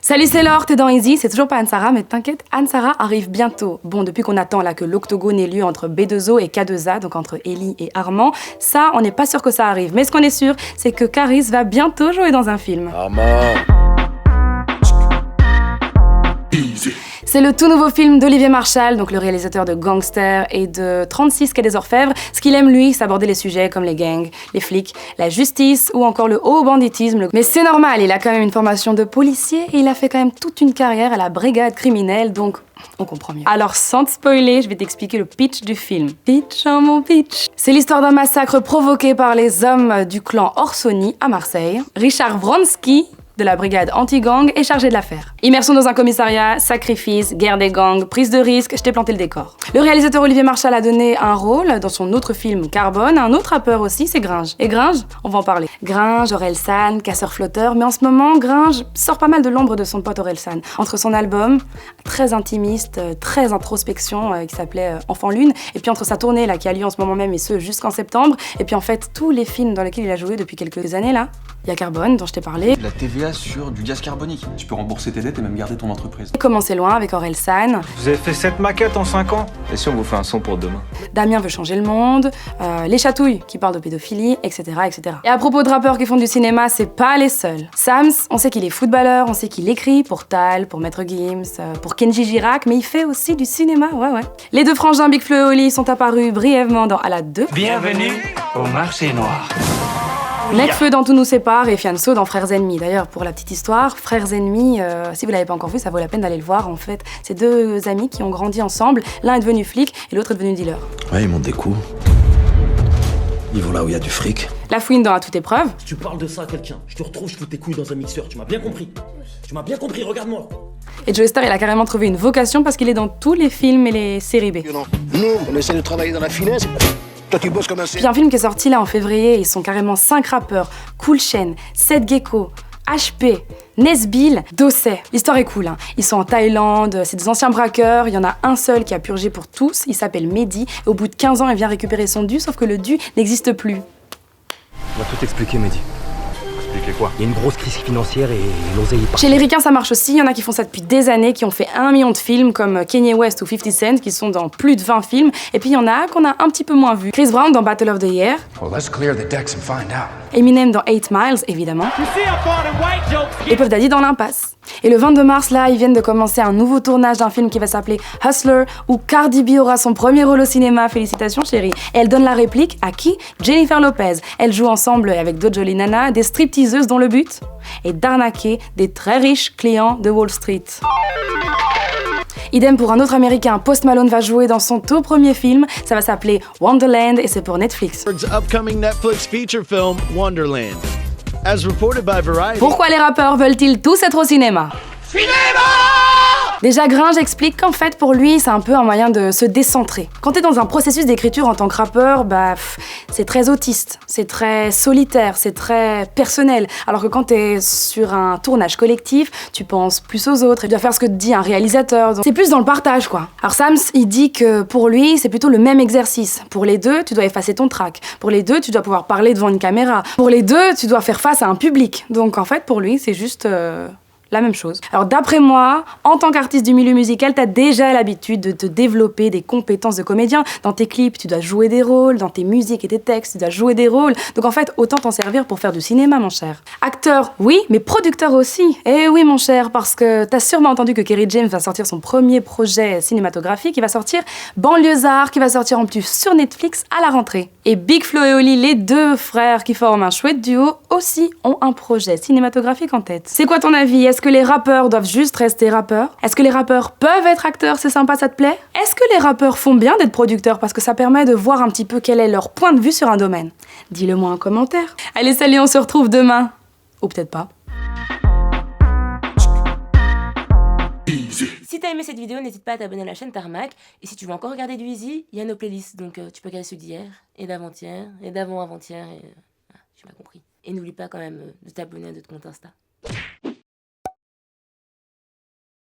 Salut, c'est Laure, t'es dans Easy, c'est toujours pas Anne-Sara, mais t'inquiète, Anne-Sara arrive bientôt. Bon, depuis qu'on attend là que l'octogone ait lieu entre B2O et K2A, donc entre Ellie et Armand, ça, on n'est pas sûr que ça arrive. Mais ce qu'on est sûr, c'est que Caris va bientôt jouer dans un film. Armand. C'est le tout nouveau film d'Olivier Marchal, donc le réalisateur de Gangster et de 36 Quai des Orfèvres. Ce qu'il aime, lui, c'est aborder les sujets comme les gangs, les flics, la justice ou encore le haut banditisme. Mais c'est normal, il a quand même une formation de policier et il a fait quand même toute une carrière à la brigade criminelle, donc on comprend mieux. Alors sans te spoiler, je vais t'expliquer le pitch du film. Pitch, oh mon pitch. C'est l'histoire d'un massacre provoqué par les hommes du clan Orsoni à Marseille. Richard Vronsky, de la brigade anti-gang, est chargé de l'affaire. Immersion dans un commissariat, sacrifice, guerre des gangs, prise de risque, je t'ai planté le décor. Le réalisateur Olivier Marchal a donné un rôle dans son autre film Carbone, un autre rappeur aussi, c'est Gringe. Et Gringe, on va en parler. Gringe, Orelsan, casseur-flotteur, mais en ce moment, Gringe sort pas mal de l'ombre de son pote Orelsan. Entre son album, très intimiste, très introspection, qui s'appelait Enfant Lune, et puis entre sa tournée là, qui a lieu en ce moment même, et ce jusqu'en septembre, et puis en fait, tous les films dans lesquels il a joué depuis quelques années là, il y a Carbone, dont je t'ai parlé. La TVA sur du gaz carbonique. Tu peux rembourser tes dettes et même garder ton entreprise. Commencer loin avec Orelsan. Vous avez fait 7 maquettes en 5 ans? Et si on vous fait un son pour demain? Damien veut changer le monde, Les Chatouilles qui parlent de pédophilie, etc., etc. Et à propos de rappeurs qui font du cinéma, c'est pas les seuls. Sams, on sait qu'il est footballeur, on sait qu'il écrit pour Tal, pour Maître Gims, pour Kenji Girac, mais il fait aussi du cinéma, ouais. Les deux frangins Big Flo et Oli sont apparus brièvement dans Ala 2. Bienvenue au marché noir. Necfeu dans Tout nous sépare et Fianso dans Frères ennemis. D'ailleurs, pour la petite histoire, Frères ennemis, si vous l'avez pas encore vu, ça vaut la peine d'aller le voir en fait. C'est deux amis qui ont grandi ensemble, l'un est devenu flic et l'autre est devenu dealer. Ouais, ils montent des coups. Ils vont là où il y a du fric. La fouine dans À toute épreuve. Si tu parles de ça à quelqu'un, je te retrouve, je fous tes couilles dans un mixeur, tu m'as bien compris. Tu m'as bien compris, regarde-moi. Et Joe Star, il a carrément trouvé une vocation parce qu'il est dans tous les films et les séries B. Nous, on essaie de travailler dans la finesse. Toi, tu bosses comme un Puis un film qui est sorti là en février, ils sont carrément 5 rappeurs. Cool Chain, Seth Gecko, HP, Nesbill, Dosset. L'histoire est cool, hein. Ils sont en Thaïlande, c'est des anciens braqueurs, il y en a un seul qui a purgé pour tous, il s'appelle Mehdi, et au bout de 15 ans, il vient récupérer son dû, sauf que le dû n'existe plus. On va tout expliquer, Mehdi. Expliquer quoi? Il y a une grosse crise financière et l'oseille est partie. Chez les ricains, ça marche aussi, il y en a qui font ça depuis des années, qui ont fait 1 million de films, comme Kanye West ou 50 Cent, qui sont dans plus de 20 films, et puis il y en a qu'on a un petit peu moins vu. Chris Brown dans Battle of the Year, Well, let's clear the decks and find out. Eminem dans 8 Miles, évidemment, et Puff Daddy dans L'Impasse. Et le 22 mars, là, ils viennent de commencer un nouveau tournage d'un film qui va s'appeler Hustler, où Cardi B aura son premier rôle au cinéma. Félicitations, chérie. Et elle donne la réplique à qui? Jennifer Lopez. Elle joue ensemble avec d'autres jolies nanas, des stripteaseuses dont le but est d'arnaquer des très riches clients de Wall Street. Idem pour un autre américain, Post Malone va jouer dans son tout premier film, ça va s'appeler Wonderland et c'est pour Netflix. Upcoming Netflix feature film Wonderland. As reported by Variety. Pourquoi les rappeurs veulent-ils tous être au cinéma? Déjà, Gringe explique qu'en fait, pour lui, c'est un peu un moyen de se décentrer. Quand t'es dans un processus d'écriture en tant que rappeur, c'est très autiste, c'est très solitaire, c'est très personnel. Alors que quand t'es sur un tournage collectif, tu penses plus aux autres et tu dois faire ce que te dit un réalisateur. Donc, c'est plus dans le partage, quoi. Alors Sams, il dit que pour lui, c'est plutôt le même exercice. Pour les deux, tu dois effacer ton track. Pour les deux, tu dois pouvoir parler devant une caméra. Pour les deux, tu dois faire face à un public. Donc en fait, pour lui, c'est juste la même chose. Alors d'après moi, en tant qu'artiste du milieu musical, t'as déjà l'habitude de te développer des compétences de comédien. Dans tes clips, tu dois jouer des rôles, dans tes musiques et tes textes, tu dois jouer des rôles. Donc en fait, autant t'en servir pour faire du cinéma, mon cher. Acteur, oui, mais producteur aussi. Eh oui, mon cher, parce que t'as sûrement entendu que Kerry James va sortir son premier projet cinématographique. Il va sortir Banlieusard, qui va sortir en plus sur Netflix à la rentrée. Et Big Flo et Oli, les deux frères qui forment un chouette duo, aussi ont un projet cinématographique en tête. C'est quoi ton avis? Est-ce que les rappeurs doivent juste rester rappeurs? Est-ce que les rappeurs peuvent être acteurs? C'est sympa, ça te plaît? Est-ce que les rappeurs font bien d'être producteurs parce que ça permet de voir un petit peu quel est leur point de vue sur un domaine? Dis-le moi en commentaire. Allez, salut, on se retrouve demain. Ou peut-être pas. Si t'as aimé cette vidéo, n'hésite pas à t'abonner à la chaîne Tarmac. Et si tu veux encore regarder du Easy, il y a nos playlists. Donc tu peux regarder ceux d'hier, et d'avant-hier, et d'avant-avant-hier, et... tu m'as compris. Et n'oublie pas quand même de t'abonner à notre compte Insta.